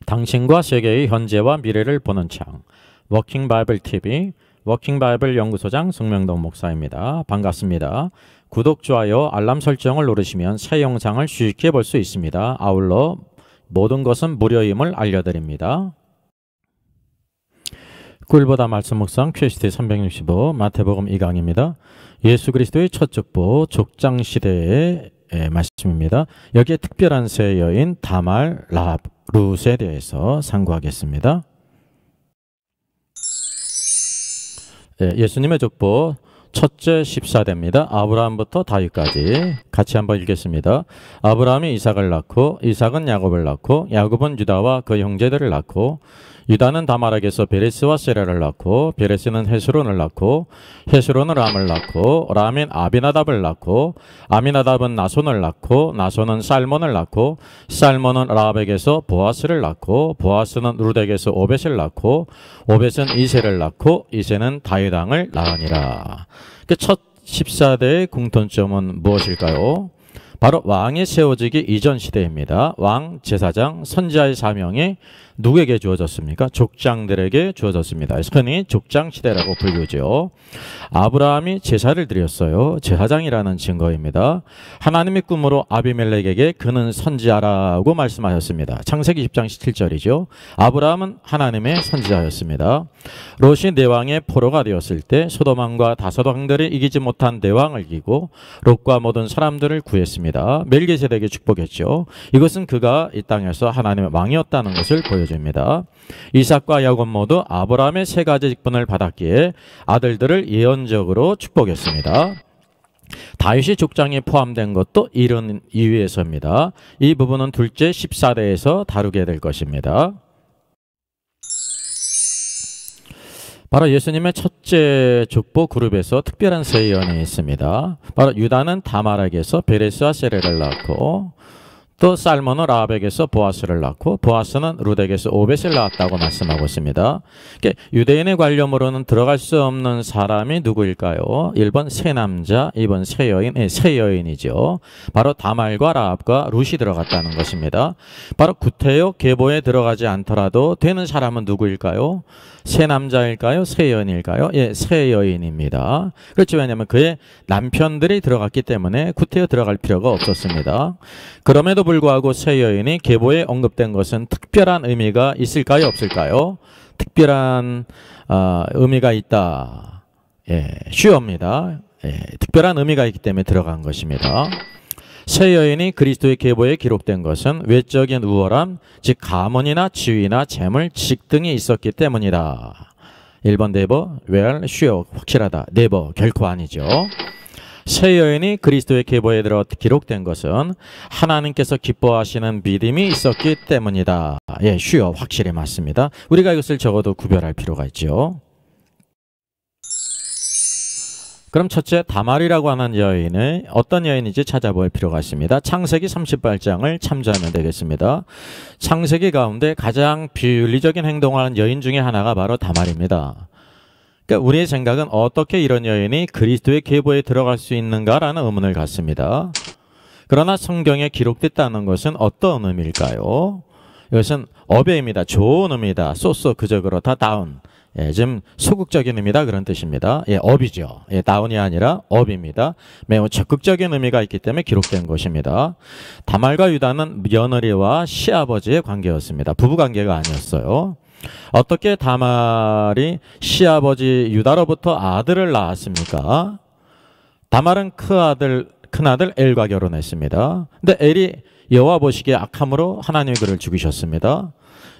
당신과 세계의 현재와 미래를 보는 창 워킹 바이블 TV 워킹 바이블 연구소장 송명동 목사입니다. 반갑습니다. 구독, 좋아요, 알람 설정을 누르시면 새 영상을 쉽게 볼 수 있습니다. 아울러 모든 것은 무료임을 알려드립니다. 꿀보다 말씀 묵상 퀘스트 365 마태복음 2강입니다. 예수 그리스도의 첫 족보 족장 시대의 말씀입니다. 여기에 특별한 세 여인 다말, 라합, 룻에 대해서 상고하겠습니다. 예수님의 족보 첫째 14대입니다. 아브라함부터 다윗까지 같이 한번 읽겠습니다. 아브라함이 이삭을 낳고 이삭은 야곱을 낳고 야곱은 유다와 그 형제들을 낳고 유다는 다말에게서 베레스와 세라를 낳고 베레스는 헤스론을 낳고 헤스론은 람을 낳고 람은 아비나답을 낳고 아미나답은 나손을 낳고 나손은 살몬을 낳고 살몬은 라합에게서 보아스를 낳고 보아스는 룻에게서 오벳을 낳고 오벳은 이새를 낳고 이새는 다윗 왕을 낳으니라. 첫 14대의 공통점은 무엇일까요? 바로 왕이 세워지기 이전 시대입니다. 왕, 제사장, 선지자의 사명이 누구에게 주어졌습니까? 족장들에게 주어졌습니다. 흔히 족장 시대라고 불리죠. 아브라함이 제사를 드렸어요. 제사장이라는 증거입니다. 하나님의 꿈으로 아비멜렉에게 그는 선지자라고 말씀하셨습니다. 창세기 10장 17절이죠. 아브라함은 하나님의 선지자였습니다. 롯이 내왕의 포로가 되었을 때 소돔왕과 다섯 왕들이 이기지 못한 내왕을 이기고 롯과 모든 사람들을 구했습니다. 멜기세덱에게 축복했죠. 이것은 그가 이 땅에서 하나님의 왕이었다는 것을 보여줍니다. 이삭과 야곱 모두 아브라함의 세 가지 직분을 받았기에 아들들을 예언적으로 축복했습니다. 다윗이 족장에 포함된 것도 이런 이유에서입니다. 이 부분은 둘째 14대에서 다루게 될 것입니다. 바로 예수님의 첫째 족보 그룹에서 특별한 세 예언이 있습니다. 바로 유다는 다말에게서 베레스와 세레를 낳고 또 살몬은 라합에게서 보아스를 낳고 보아스는 룻에게서 오벳을 낳았다고 말씀하고 있습니다. 유대인의 관념으로는 들어갈 수 없는 사람이 누구일까요? 1번 세 남자, 2번 세 여인, 세 여인이죠. 바로 다말과 라합과 룻이 들어갔다는 것입니다. 바로 구태여 계보에 들어가지 않더라도 되는 사람은 누구일까요? 세 남자일까요? 세 여인일까요? 예, 세 여인입니다. 그렇죠. 왜냐하면 그의 남편들이 들어갔기 때문에 구태여 들어갈 필요가 없었습니다. 그럼에도 불구하고 세 여인이 계보에 언급된 것은 특별한 의미가 있을까요? 없을까요? 특별한 의미가 있다. 예, 쉬웁니다. 예, 특별한 의미가 있기 때문에 들어간 것입니다. 세 여인이 그리스도의 계보에 기록된 것은 외적인 우월함, 즉 가문이나 지위나 재물, 직 등이 있었기 때문이다. 1번 네버, well, sure, 확실하다. 네버, 결코 아니죠. 세 여인이 그리스도의 계보에 들어 기록된 것은 하나님께서 기뻐하시는 믿음이 있었기 때문이다. 예, sure, 확실히 맞습니다. 우리가 이것을 적어도 구별할 필요가 있죠. 그럼 첫째 다말이라고 하는 여인은 어떤 여인인지 찾아볼 필요가 있습니다. 창세기 38장을 참조하면 되겠습니다. 창세기 가운데 가장 비윤리적인 행동을 하는 여인 중에 하나가 바로 다말입니다. 그러니까 우리의 생각은 어떻게 이런 여인이 그리스도의 계보에 들어갈 수 있는가라는 의문을 갖습니다. 그러나 성경에 기록됐다는 것은 어떤 의미일까요? 이것은 어배입니다. 좋은 의미다. 쏘쏘 그저 그렇다 다운. 예, 지금 소극적인 의미다 그런 뜻입니다. 예, 업이죠. 예, 다운이 아니라 업입니다. 매우 적극적인 의미가 있기 때문에 기록된 것입니다. 다말과 유다는 며느리와 시아버지의 관계였습니다. 부부관계가 아니었어요. 어떻게 다말이 시아버지 유다로부터 아들을 낳았습니까? 다말은 큰아들 엘과 결혼했습니다. 근데 엘이 여호와 보시기에 악함으로 하나님이 그를 죽이셨습니다.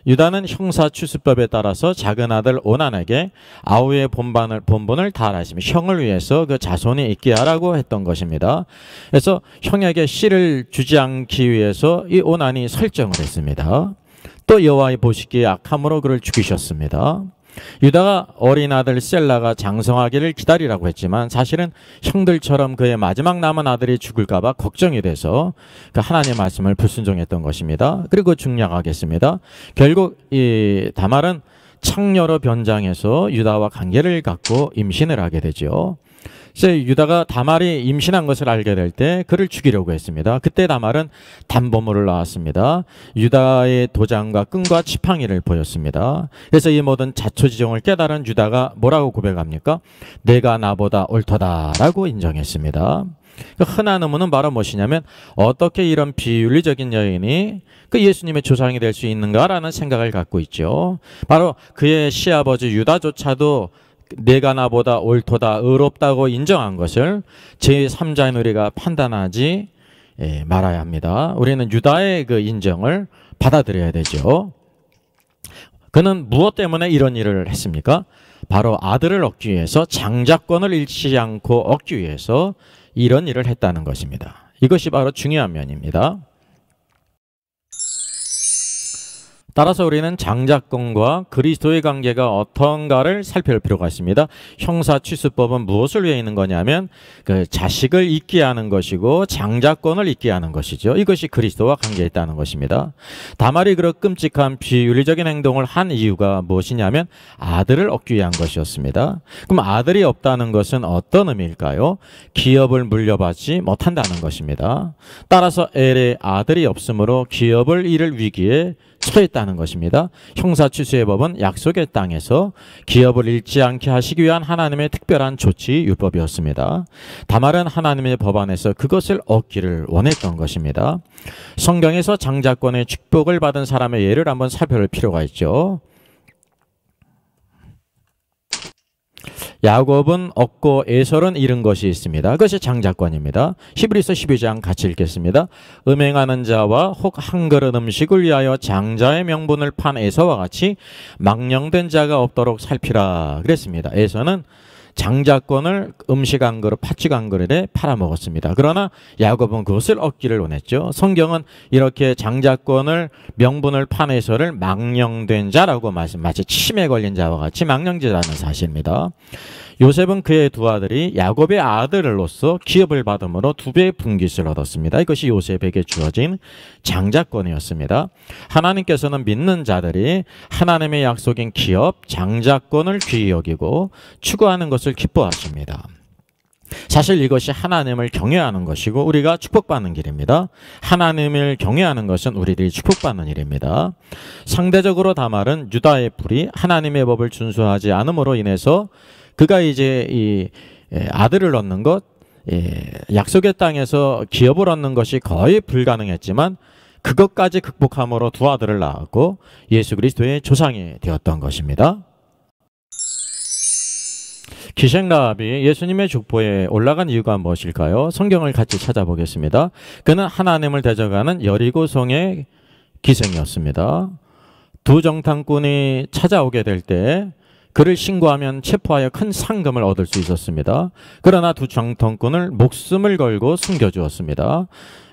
유다는 형사추수법에 따라서 작은 아들 오난에게 아우의 본분을 다하시며 형을 위해서 그 자손이 있게 하라고 했던 것입니다. 그래서 형에게 씨를 주지 않기 위해서 이 오난이 설정을 했습니다. 또 여호와의 보시기에 악함으로 그를 죽이셨습니다. 유다가 어린 아들 셀라가 장성하기를 기다리라고 했지만 사실은 형들처럼 그의 마지막 남은 아들이 죽을까 봐 걱정이 돼서 그 하나님의 말씀을 불순종했던 것입니다. 그리고 중략하겠습니다. 결국 이 다말은 창녀로 변장해서 유다와 관계를 갖고 임신을 하게 되죠. 그래서 유다가 다말이 임신한 것을 알게 될 때 그를 죽이려고 했습니다. 그때 다말은 담보물을 낳았습니다. 유다의 도장과 끈과 지팡이를 보였습니다. 그래서 이 모든 자초지종을 깨달은 유다가 뭐라고 고백합니까? 내가 나보다 옳도다라고 인정했습니다. 그 흔한 의문은 바로 무엇이냐면 어떻게 이런 비윤리적인 여인이 그 예수님의 조상이 될 수 있는가라는 생각을 갖고 있죠. 바로 그의 시아버지 유다조차도 내가 나보다 옳도다 의롭다고 인정한 것을 제3자인 우리가 판단하지 말아야 합니다. 우리는 유다의 그 인정을 받아들여야 되죠. 그는 무엇 때문에 이런 일을 했습니까? 바로 아들을 얻기 위해서, 장자권을 잃지 않고 얻기 위해서 이런 일을 했다는 것입니다. 이것이 바로 중요한 면입니다. 따라서 우리는 장자권과 그리스도의 관계가 어떤가를 살펴볼 필요가 있습니다. 형사취수법은 무엇을 위해 있는 거냐면 그 자식을 잊게 하는 것이고 장자권을 잊게 하는 것이죠. 이것이 그리스도와 관계에 있다는 것입니다. 다말이 그런 끔찍한 비윤리적인 행동을 한 이유가 무엇이냐면 아들을 얻기 위한 것이었습니다. 그럼 아들이 없다는 것은 어떤 의미일까요? 기업을 물려받지 못한다는 것입니다. 따라서 엘의 아들이 없으므로 기업을 잃을 위기에 처했다는 것입니다. 형사취수의 법은 약속의 땅에서 기업을 잃지 않게 하시기 위한 하나님의 특별한 조치 율법이었습니다. 다말은 하나님의 법 안에서 그것을 얻기를 원했던 것입니다. 성경에서 장자권의 축복을 받은 사람의 예를 한번 살펴볼 필요가 있죠. 야곱은 얻고 에서는 잃은 것이 있습니다. 그것이 장자권입니다. 히브리서 12장 같이 읽겠습니다. 음행하는 자와 혹 한 그릇 음식을 위하여 장자의 명분을 판 에서와 같이 망령된 자가 없도록 살피라 그랬습니다. 에서는 장자권을 음식 한 그릇, 팥죽 한 그릇에 팔아먹었습니다. 그러나 야곱은 그것을 얻기를 원했죠. 성경은 이렇게 장자권을, 명분을 판 에서를 망령된 자라고 마치 침에 걸린 자와 같이 망령제라는 사실입니다. 요셉은 그의 두 아들이 야곱의 아들로서 기업을 받음으로 2배의 분깃을 얻었습니다. 이것이 요셉에게 주어진 장자권이었습니다. 하나님께서는 믿는 자들이 하나님의 약속인 기업, 장자권을 귀히 여기고 추구하는 것을 기뻐하십니다. 사실 이것이 하나님을 경외하는 것이고 우리가 축복받는 길입니다. 하나님을 경외하는 것은 우리들이 축복받는 일입니다. 상대적으로 다말은 유다의 불이 하나님의 법을 준수하지 않음으로 인해서 그가 이제 이 아들을 얻는 것, 약속의 땅에서 기업을 얻는 것이 거의 불가능했지만 그것까지 극복함으로 두 아들을 낳았고 예수 그리스도의 조상이 되었던 것입니다. 기생라합이 예수님의 족보에 올라간 이유가 무엇일까요? 성경을 같이 찾아보겠습니다. 그는 하나님을 대적하는 여리고성의 기생이었습니다. 두 정탐꾼이 찾아오게 될 때 그를 신고하면 체포하여 큰 상금을 얻을 수 있었습니다. 그러나 두 정탐꾼을 목숨을 걸고 숨겨주었습니다.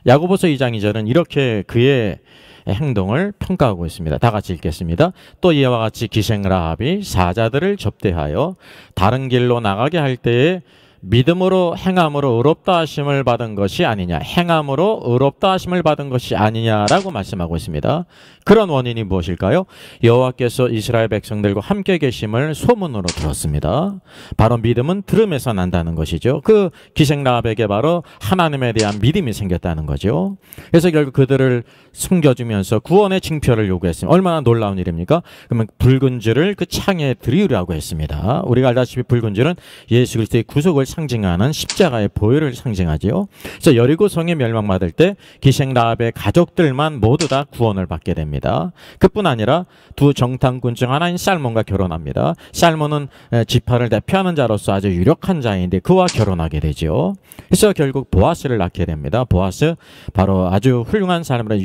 야고보서 2장 2절은 이렇게 그의 행동을 평가하고 있습니다. 다 같이 읽겠습니다. 또 이와 같이 기생라합이 사자들을 접대하여 다른 길로 나가게 할 때에 믿음으로 행함으로 의롭다 하심을 받은 것이 아니냐, 행함으로 의롭다 하심을 받은 것이 아니냐라고 말씀하고 있습니다. 그런 원인이 무엇일까요? 여호와께서 이스라엘 백성들과 함께 계심을 소문으로 들었습니다. 바로 믿음은 들음에서 난다는 것이죠. 그 기생라합에게 바로 하나님에 대한 믿음이 생겼다는 거죠. 그래서 결국 그들을 숨겨주면서 구원의 징표를 요구했습니다. 얼마나 놀라운 일입니까? 그러면 붉은 줄을 그 창에 들이우라고 했습니다. 우리가 알다시피 붉은 줄은 예수 그리스도의 구속을 상징하는 십자가의 보혈을 상징하지요. 그래서 여리고성이 멸망받을 때 기생라합의 가족들만 모두 다 구원을 받게 됩니다. 그뿐 아니라 두 정탐꾼 중 하나인 살몬과 결혼합니다. 살몬은 지파를 대표하는 자로서 아주 유력한 자인데 그와 결혼하게 되죠. 그래서 결국 보아스를 낳게 됩니다. 보아스 바로 아주 훌륭한 사람으로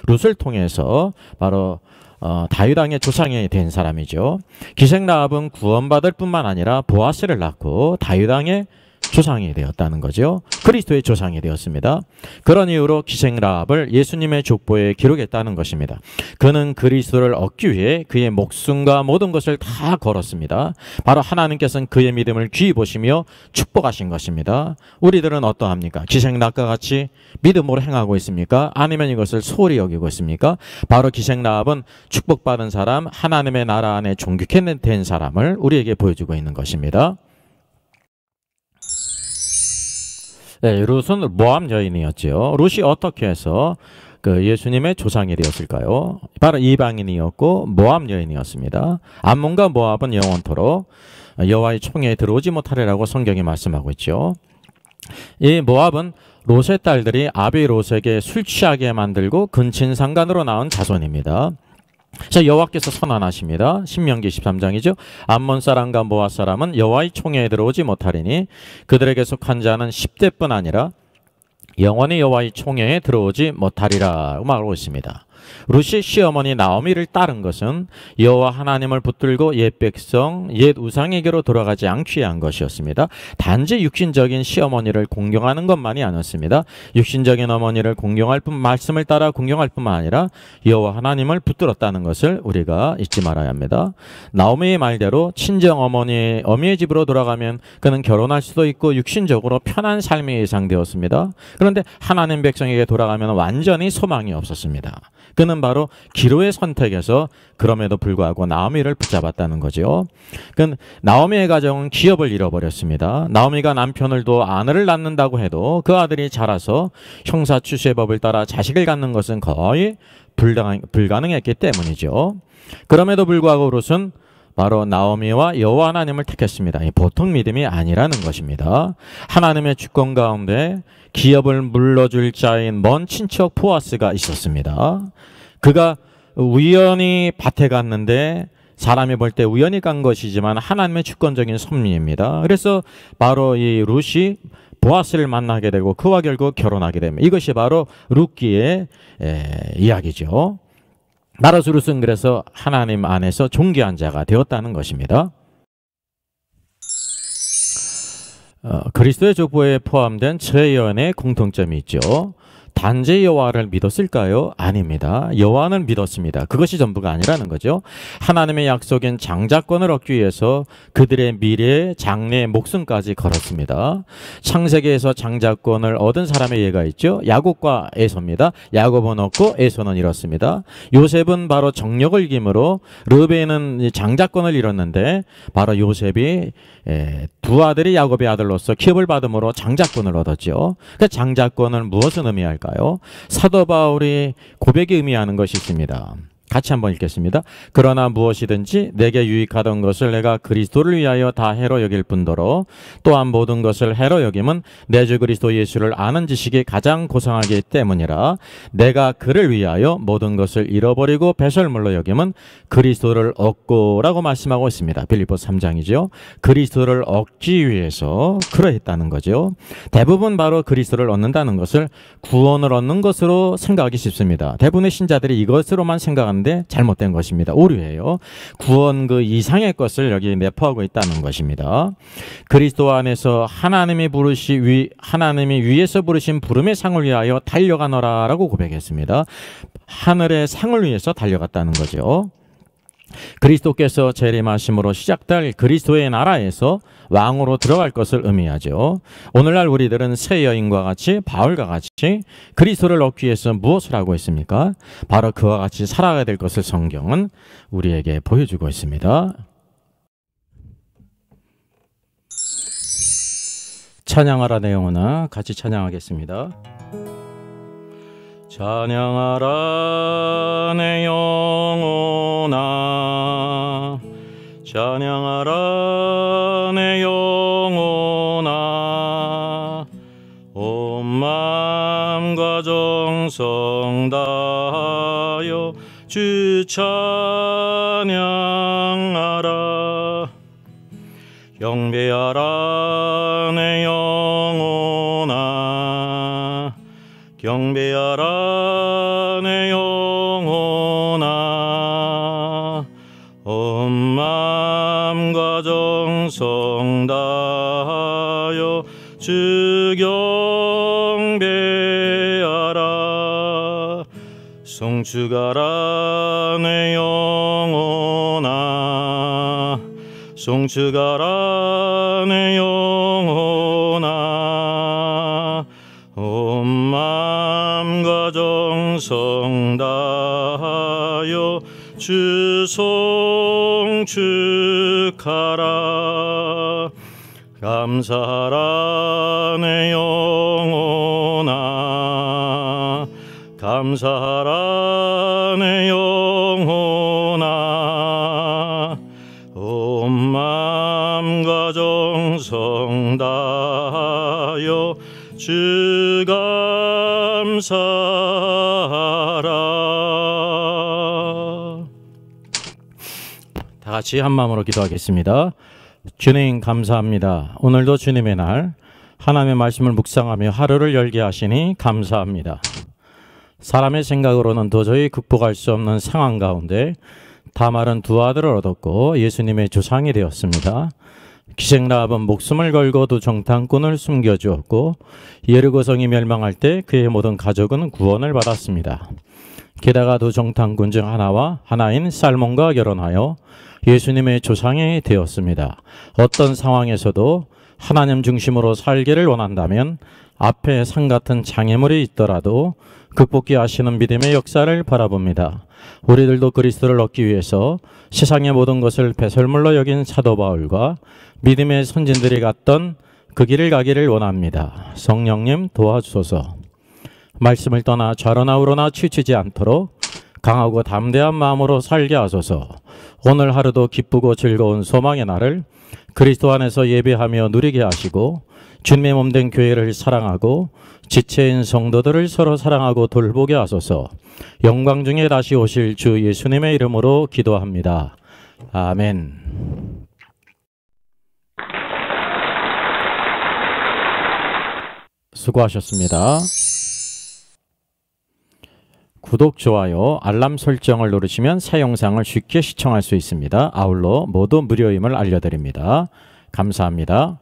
룻을 통해서 바로 다윗 왕의 조상이 된 사람이죠. 기생라합은 구원받을 뿐만 아니라 보아스를 낳고 다윗 왕의 조상이 되었다는 거죠. 그리스도의 조상이 되었습니다. 그런 이유로 기생라합을 예수님의 족보에 기록했다는 것입니다. 그는 그리스도를 얻기 위해 그의 목숨과 모든 것을 다 걸었습니다. 바로 하나님께서는 그의 믿음을 귀히 보시며 축복하신 것입니다. 우리들은 어떠합니까? 기생라합과 같이 믿음으로 행하고 있습니까? 아니면 이것을 소홀히 여기고 있습니까? 바로 기생라합은 축복받은 사람, 하나님의 나라 안에 존귀케 된 사람을 우리에게 보여주고 있는 것입니다. 네, 룻은 모압 여인이었죠. 룻이 어떻게 해서 그 예수님의 조상이 되었을까요? 바로 이방인이었고 모압 여인이었습니다. 암몬과 모압은 영원토록 여호와의 총회에 들어오지 못하리라고 성경이 말씀하고 있죠. 이 모압은 롯의 딸들이 아비 롯에게 술 취하게 만들고 근친상간으로 낳은 자손입니다. 자, 여호와께서 선언하십니다. 신명기 13장이죠. 암몬 사람과 모압 사람은 여호와의 총회에 들어오지 못하리니 그들에게 속한 자는 10대뿐 아니라 영원히 여호와의 총회에 들어오지 못하리라 말하고 있습니다. 룻이 시어머니 나오미를 따른 것은 여호와 하나님을 붙들고 옛 백성, 옛 우상에게로 돌아가지 않기 위한 것이었습니다. 단지 육신적인 시어머니를 공경하는 것만이 아니었습니다. 육신적인 어머니를 공경할 뿐, 말씀을 따라 공경할 뿐만 아니라 여호와 하나님을 붙들었다는 것을 우리가 잊지 말아야 합니다. 나오미의 말대로 친정 어미의 집으로 돌아가면 그는 결혼할 수도 있고 육신적으로 편한 삶이 예상되었습니다. 그런데 하나님 백성에게 돌아가면 완전히 소망이 없었습니다. 그는 바로 기로의 선택에서 그럼에도 불구하고 나오미를 붙잡았다는 거죠. 그 나오미의 가정은 기업을 잃어버렸습니다. 나오미가 남편을 둬 아내를 낳는다고 해도 그 아들이 자라서 형사추수의법을 따라 자식을 갖는 것은 거의 불가능했기 때문이죠. 그럼에도 불구하고 룻은 바로 나오미와 여호와 하나님을 택했습니다. 보통 믿음이 아니라는 것입니다. 하나님의 주권 가운데 기업을 물러줄 자인 먼 친척 보아스가 있었습니다. 그가 우연히 밭에 갔는데 사람이 볼 때 우연히 간 것이지만 하나님의 주권적인 섭리입니다. 그래서 바로 이 룻이 보아스를 만나게 되고 그와 결국 결혼하게 됩니다. 이것이 바로 룻기의 이야기죠. 나라스 룻은 그래서 하나님 안에서 존귀한 자가 되었다는 것입니다. 그리스도의 족보에 포함된 제연의 공통점이 있죠. 단지 여호와를 믿었을까요? 아닙니다. 여호와는 믿었습니다. 그것이 전부가 아니라는 거죠. 하나님의 약속인 장자권을 얻기 위해서 그들의 미래, 장래, 목숨까지 걸었습니다. 창세기에서 장자권을 얻은 사람의 예가 있죠. 야곱과 에서입니다. 야곱은 얻고 에서는 잃었습니다. 요셉은 바로 정력을 이김으로 르베는 장자권을 잃었는데 바로 요셉이 두 아들이 야곱의 아들로서 기업을 받음으로 장자권을 얻었죠. 그 장자권은 무엇을 의미할까요? 사도 바울이 고백이 의미하는 것이 있습니다. 같이 한번 읽겠습니다. 그러나 무엇이든지 내게 유익하던 것을 내가 그리스도를 위하여 다 해로 여길 뿐더러 또한 모든 것을 해로 여김은 내 주 그리스도 예수를 아는 지식이 가장 고상하기 때문이라. 내가 그를 위하여 모든 것을 잃어버리고 배설물로 여김은 그리스도를 얻고라고 말씀하고 있습니다. 빌립보서 3장이죠. 그리스도를 얻기 위해서 그러했다는 거죠. 대부분 바로 그리스도를 얻는다는 것을 구원을 얻는 것으로 생각하기 쉽습니다. 대부분의 신자들이 이것으로만 생각하는 잘못된 것입니다. 오류예요. 구원 그 이상의 것을 여기 내포하고 있다는 것입니다. 그리스도 안에서 하나님이 위에서 부르신 부름의 상을 위하여 달려가노라라고 고백했습니다. 하늘의 상을 위해서 달려갔다는 거죠. 그리스도께서 재림하심으로 시작될 그리스도의 나라에서 왕으로 들어갈 것을 의미하죠. 오늘날 우리들은 새 여인과 같이 바울과 같이 그리스도를 얻기 위해서 무엇을 하고 있습니까? 바로 그와 같이 살아가야 될 것을 성경은 우리에게 보여주고 있습니다. 찬양하라 내 영혼아, 같이 찬양하겠습니다. 찬양하라 내 영혼아, 찬양하라 내 영혼아, 온 마음과 정성 다하여 주 찬양하라. 경배하라 내 영혼아, 경배하라 내 영혼아, 온 마음과 정성 다하여 주 경배하라. 송축하라 내 영혼아, 송축하라 내 영혼아, 온 마음과 정성 다하여 주 송축하라. 감사하라 내 영혼아, 감사하라 내 영혼아 온 마음과 정성 다하여 주 감사하라. 다 같이 한 마음으로 기도하겠습니다. 주님 감사합니다. 오늘도 주님의 날 하나님의 말씀을 묵상하며 하루를 열게 하시니 감사합니다. 사람의 생각으로는 도저히 극복할 수 없는 상황 가운데 다말은 두 아들을 얻었고 예수님의 조상이 되었습니다. 기생라합은 목숨을 걸고 두 정탐꾼을 숨겨주었고 예르고성이 멸망할 때 그의 모든 가족은 구원을 받았습니다. 게다가 두 정탐꾼 중 하나와 하나인 살몬과 결혼하여 예수님의 조상이 되었습니다. 어떤 상황에서도 하나님 중심으로 살기를 원한다면 앞에 산 같은 장애물이 있더라도 극복케 하시는 믿음의 역사를 바라봅니다. 우리들도 그리스도를 얻기 위해서 세상의 모든 것을 배설물로 여긴 사도 바울과 믿음의 선진들이 갔던 그 길을 가기를 원합니다. 성령님 도와주소서. 말씀을 떠나 좌로나 우로나 치우치지 않도록 강하고 담대한 마음으로 살게 하소서. 오늘 하루도 기쁘고 즐거운 소망의 날을 그리스도 안에서 예배하며 누리게 하시고 주님의 몸된 교회를 사랑하고 지체인 성도들을 서로 사랑하고 돌보게 하소서. 영광 중에 다시 오실 주 예수님의 이름으로 기도합니다. 아멘. 수고하셨습니다. 구독, 좋아요, 알람 설정을 누르시면 새 영상을 쉽게 시청할 수 있습니다. 아울러 모두 무료임을 알려드립니다. 감사합니다.